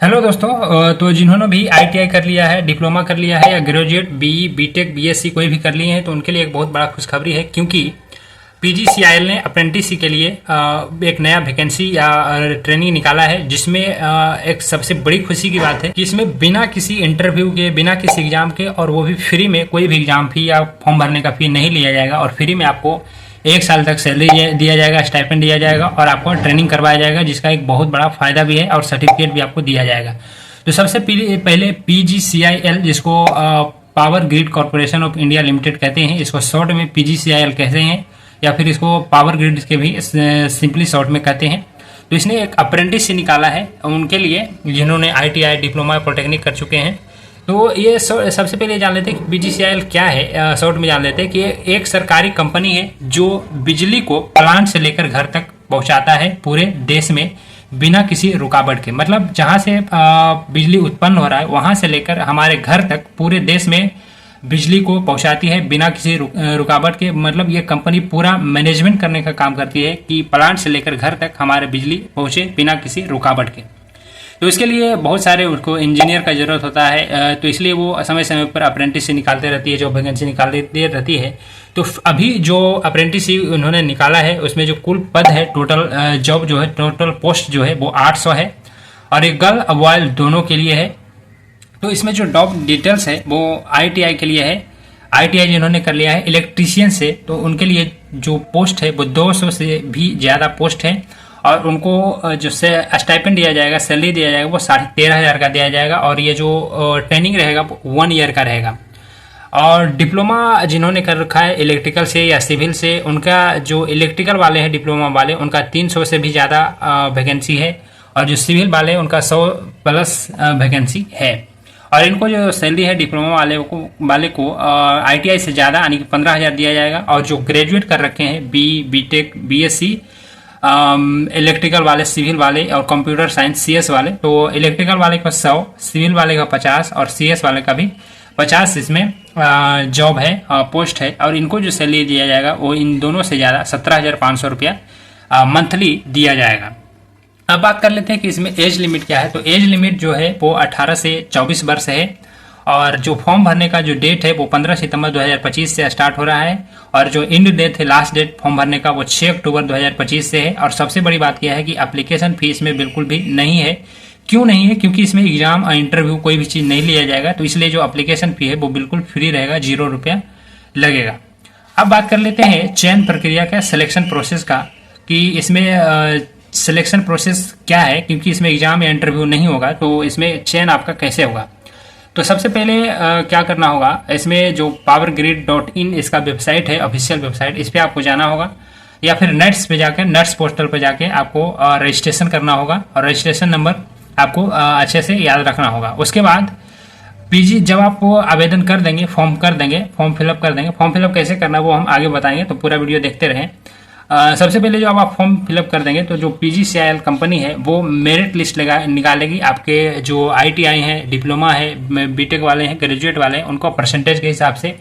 Hello दोस्तों। तो जिन्होंने भी आईटीआई कर लिया है, डिप्लोमा कर लिया है या ग्रेजुएट बीई बीटेक बीएससी कोई भी कर लिए हैं तो उनके लिए एक बहुत बड़ा खुशखबरी है, क्योंकि पीजीसीआईएल ने अप्रेंटिस के लिए एक नया वैकेंसी या ट्रेनिंग निकाला है, जिसमें एक सबसे बड़ी खुशी की बात है कि इसमें बिना किसी इंटरव्यू के, बिना किसी एग्जाम के, और वो भी फ्री में, कोई भी एग्जाम फी या फॉर्म भरने का फी नहीं लिया जाएगा और फ्री में आपको 1 साल तक सैलरी दिया जाएगा, स्टाइपेंड दिया जाएगा और आपको ट्रेनिंग करवाया जाएगा, जिसका एक बहुत बड़ा फायदा भी है और सर्टिफिकेट भी आपको दिया जाएगा। तो सबसे पहले पीजीसीआईएल, जिसको power grid corporation of India limited कहते हैं, इसको शॉर्ट में पीजीसीआईएल कहते हैं या फिर इसको पावर ग्रिड के भी सिंपली शॉर्ट में कहते हैं। तो इसने एक अप्रेंटिस निकाला है उनके लिए जिन्होंने आईटीआई, डिप्लोमा, पॉलिटेक्निक कर चुके हैं। तो ये सबसे पहले जान लेते हैं कि पीजीसीआईएल क्या है। शॉर्ट में जान लेते हैं कि ये एक सरकारी कंपनी है जो बिजली को प्लांट से लेकर घर तक पहुंचाता है पूरे देश में बिना किसी रुकावट के। मतलब जहां से बिजली उत्पन्न हो रहा है वहां से लेकर हमारे घर तक पूरे देश में बिजली को पहुंचाती है बिना किसी रुकावट के। मतलब ये कंपनी पूरा मैनेजमेंट करने का काम करती है कि प्लांट से लेकर घर तक हमारे बिजली पहुंचे बिना किसी रुकावट के। तो इसके लिए बहुत सारे उनको इंजीनियर का जरूरत होता है, तो इसलिए वो समय समय पर अप्रेंटिस निकालते रहती है, जो वैकेंसी निकालती रहती है। तो अभी जो अप्रेंटिस उन्होंने निकाला है उसमें जो कुल पद है, टोटल जॉब जो है, टोटल पोस्ट जो है वो 800 है और एक गर्ल बॉय दोनों के लिए है। तो इसमें जो जॉब डिटेल्स है वो आईटीआई के लिए है। आईटीआई जिन्होंने कर लिया है इलेक्ट्रीशियन से, तो उनके लिए जो पोस्ट है वो 200 से भी ज़्यादा पोस्ट है और उनको जो स्टाइपेंड दिया जाएगा, सैलरी दिया जाएगा वो 13,500 का दिया जाएगा और ये जो ट्रेनिंग रहेगा वो 1 ईयर का रहेगा। और डिप्लोमा जिन्होंने कर रखा है इलेक्ट्रिकल से या सिविल से, उनका जो इलेक्ट्रिकल वाले हैं डिप्लोमा वाले, उनका 300 से भी ज़्यादा वैकेंसी है और जो सिविल वाले हैं उनका 100 प्लस वैकेंसी है। और इनको जो सैलरी है डिप्लोमा वाले को आईटीआई से ज़्यादा यानी कि 15,000 दिया जाएगा। और जो ग्रेजुएट कर रखे हैं बीटेक बीएससी, इलेक्ट्रिकल वाले, सिविल वाले और कंप्यूटर साइंस सीएस वाले, तो इलेक्ट्रिकल वाले का 100, सिविल वाले का 50 और सीएस वाले का भी 50 इसमें जॉब है, पोस्ट है। और इनको जो सैलरी दिया जाएगा वो इन दोनों से ज़्यादा 17,500 रुपया मंथली दिया जाएगा। अब बात कर लेते हैं कि इसमें एज लिमिट क्या है। तो एज लिमिट जो है वो 18 से 24 वर्ष है और जो फॉर्म भरने का जो डेट है वो 15 सितंबर 2025 से स्टार्ट हो रहा है और जो एंड डेट है, लास्ट डेट फॉर्म भरने का, वो 6 अक्टूबर 2025 से है। और सबसे बड़ी बात यह है कि एप्लीकेशन फीस में बिल्कुल भी नहीं है। क्यों नहीं है? क्योंकि इसमें एग्जाम और इंटरव्यू कोई भी चीज़ नहीं लिया जाएगा, तो इसलिए जो एप्लीकेशन फी है वो बिल्कुल फ्री रहेगा, 0 रुपया लगेगा। अब बात कर लेते हैं चयन प्रक्रिया का, सिलेक्शन प्रोसेस का, कि इसमें सिलेक्शन प्रोसेस क्या है, क्योंकि इसमें एग्जाम या इंटरव्यू नहीं होगा तो इसमें चयन आपका कैसे होगा। तो सबसे पहले क्या करना होगा, इसमें जो powergrid.in इसका वेबसाइट है, ऑफिशियल वेबसाइट, इस पर आपको जाना होगा या फिर नेट्स पे जाकर, नेट्स पोर्टल पे जाके आपको रजिस्ट्रेशन करना होगा और रजिस्ट्रेशन नंबर आपको अच्छे से याद रखना होगा। उसके बाद पीजी जब आप आवेदन कर देंगे, फॉर्म फिलअप कर देंगे। फॉर्म फिलअप कैसे करना वो हम आगे बताएंगे, तो पूरा वीडियो देखते रहें। सबसे पहले जो आप फॉर्म फिलअप कर देंगे तो जो पीजीसीआईएल कंपनी है वो मेरिट लिस्ट निकालेगी आपके जो आईटीआई हैं, डिप्लोमा है, बीटेक वाले हैं, ग्रेजुएट वाले हैं, उनको परसेंटेज के हिसाब से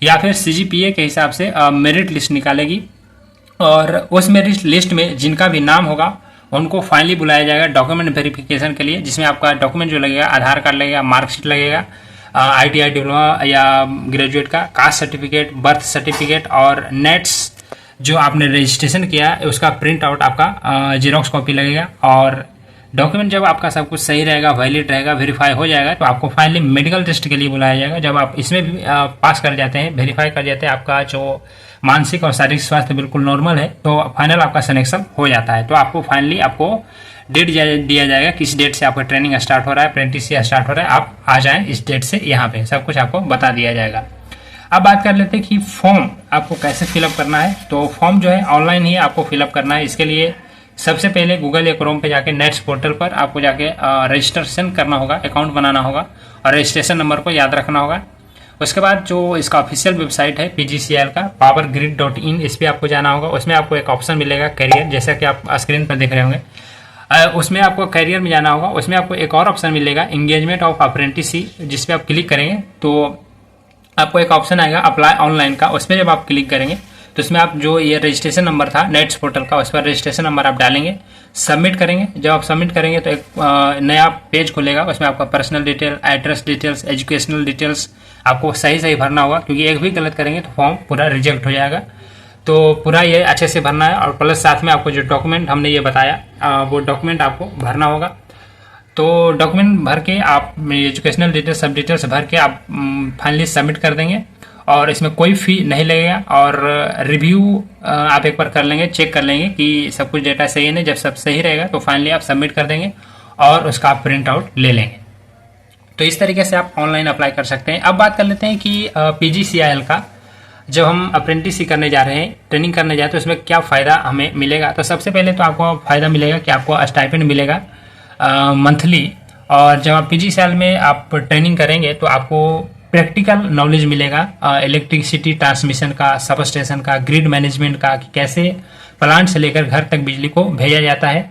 या फिर सीजीपीए के हिसाब से मेरिट लिस्ट निकालेगी। और उस मेरिट लिस्ट में जिनका भी नाम होगा उनको फाइनली बुलाया जाएगा डॉक्यूमेंट वेरिफिकेशन के लिए, जिसमें आपका डॉक्यूमेंट जो लगेगा, आधार कार्ड लगेगा, मार्कशीट लगेगा, आईटीआई, डिप्लोमा या ग्रेजुएट का, कास्ट सर्टिफिकेट, बर्थ सर्टिफिकेट और नेट्स जो आपने रजिस्ट्रेशन किया है उसका प्रिंट आउट आपका जेरोक्स कॉपी लगेगा। और डॉक्यूमेंट जब आपका सब कुछ सही रहेगा, वैलिड रहेगा, वेरीफाई हो जाएगा तो आपको फाइनली मेडिकल टेस्ट के लिए बुलाया जाएगा। जब आप इसमें भी पास कर जाते हैं, वेरीफाई कर जाते हैं, आपका जो मानसिक और शारीरिक स्वास्थ्य बिल्कुल नॉर्मल है, तो फाइनल आपका सिलेक्शन हो जाता है। तो आपको फाइनली आपको डेट दिया जाएगा, किस डेट से आपका ट्रेनिंग स्टार्ट हो रहा है, अप्रेंटिस स्टार्ट हो रहा है, आप आ जाएँ इस डेट से, यहाँ पे सब कुछ आपको बता दिया जाएगा। अब बात कर लेते हैं कि फॉर्म आपको कैसे फिलअप करना है। तो फॉर्म जो है ऑनलाइन ही आपको फिलअप करना है। इसके लिए सबसे पहले गूगल या क्रोम पे जाके नेट्स पोर्टल पर आपको जाके रजिस्ट्रेशन करना होगा, अकाउंट बनाना होगा और रजिस्ट्रेशन नंबर को याद रखना होगा। उसके बाद जो इसका ऑफिशियल वेबसाइट है पीजीसीआईएल का, powergrid.in, इस पर आपको जाना होगा। उसमें आपको एक ऑप्शन मिलेगा करियर, जैसा कि आप स्क्रीन पर देख रहे होंगे। उसमें आपको करियर में जाना होगा। उसमें आपको एक और ऑप्शन मिलेगा एंगेजमेंट ऑफ अप्रेंटिस, जिस पे आप क्लिक करेंगे तो आपको एक ऑप्शन आएगा अप्लाई ऑनलाइन का। उसमें जब आप क्लिक करेंगे तो इसमें आप जो ये रजिस्ट्रेशन नंबर था नेट्स पोर्टल का, उस पर रजिस्ट्रेशन नंबर आप डालेंगे, सबमिट करेंगे। जब आप सबमिट करेंगे तो एक नया पेज खुलेगा, उसमें आपका personal detail, address details, educational details आपको सही सही भरना होगा, क्योंकि एक भी गलत करेंगे तो फॉर्म पूरा रिजेक्ट हो जाएगा। तो पूरा ये अच्छे से भरना है, और प्लस साथ में आपको जो डॉक्यूमेंट हमने ये बताया वो डॉक्यूमेंट आपको भरना होगा। तो डॉक्यूमेंट भर के आप एजुकेशनल डिटेल्स, सब डिटेल्स भर के आप फाइनली सबमिट कर देंगे, और इसमें कोई फ़ी नहीं लगेगा। और रिव्यू आप एक बार कर लेंगे, चेक कर लेंगे कि सब कुछ डेटा सही है नहीं। जब सब सही रहेगा तो फाइनली आप सबमिट कर देंगे और उसका आप प्रिंट आउट ले लेंगे। तो इस तरीके से आप ऑनलाइन अप्लाई कर सकते हैं। अब बात कर लेते हैं कि PGCIL का जब हम अप्रेंटिस करने जा रहे हैं, ट्रेनिंग करने जा रहे हैं, तो इसमें क्या फ़ायदा हमें मिलेगा। तो सबसे पहले तो आपको फ़ायदा मिलेगा कि आपको स्टाइपेंड मिलेगा मंथली। और जब आप PGCIL में आप ट्रेनिंग करेंगे तो आपको प्रैक्टिकल नॉलेज मिलेगा इलेक्ट्रिसिटी ट्रांसमिशन का, सब स्टेशन का, ग्रिड मैनेजमेंट का, कि कैसे प्लांट से लेकर घर तक बिजली को भेजा जाता है।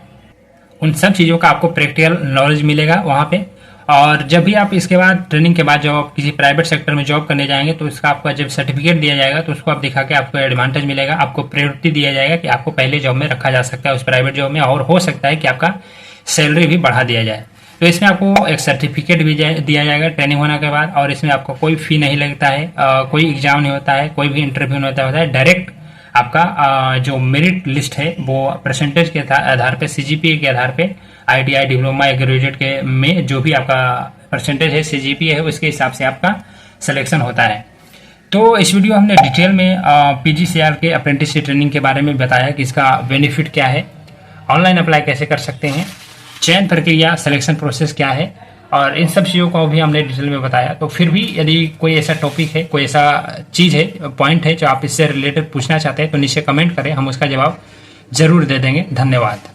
उन सब चीज़ों का आपको प्रैक्टिकल नॉलेज मिलेगा वहाँ पे। और जब भी आप इसके बाद ट्रेनिंग के बाद जब आप किसी प्राइवेट सेक्टर में जॉब करने जाएंगे तो उसका आपका जब सर्टिफिकेट दिया जाएगा तो उसको आप दिखा के आपको एडवांटेज मिलेगा, आपको प्रायोरिटी दिया जाएगा कि आपको पहले जॉब में रखा जा सकता है उस प्राइवेट जॉब में, और हो सकता है कि आपका सैलरी भी बढ़ा दिया जाए। तो इसमें आपको एक सर्टिफिकेट भी दिया जाएगा ट्रेनिंग होने के बाद, और इसमें आपको कोई फ़ी नहीं लगता है, कोई एग्जाम नहीं होता है, कोई भी इंटरव्यू नहीं होता है। डायरेक्ट आपका जो मेरिट लिस्ट है वो परसेंटेज के आधार पे, CGPA के आधार पे, ITI डिप्लोमा या ग्रेजुएट के में जो भी आपका परसेंटेज है, CGPA है, उसके हिसाब से आपका सिलेक्शन होता है। तो इस वीडियो हमने डिटेल में PGCIL के अप्रेंटिसशिप ट्रेनिंग के बारे में बताया कि इसका बेनिफिट क्या है, ऑनलाइन अप्लाई कैसे कर सकते हैं, चयन प्रक्रिया, सिलेक्शन प्रोसेस क्या है, और इन सब चीज़ों को भी हमने डिटेल में बताया। तो फिर भी यदि कोई ऐसा टॉपिक है, कोई ऐसा चीज़ है, पॉइंट है जो आप इससे रिलेटेड पूछना चाहते हैं तो नीचे कमेंट करें, हम उसका जवाब ज़रूर दे देंगे। धन्यवाद।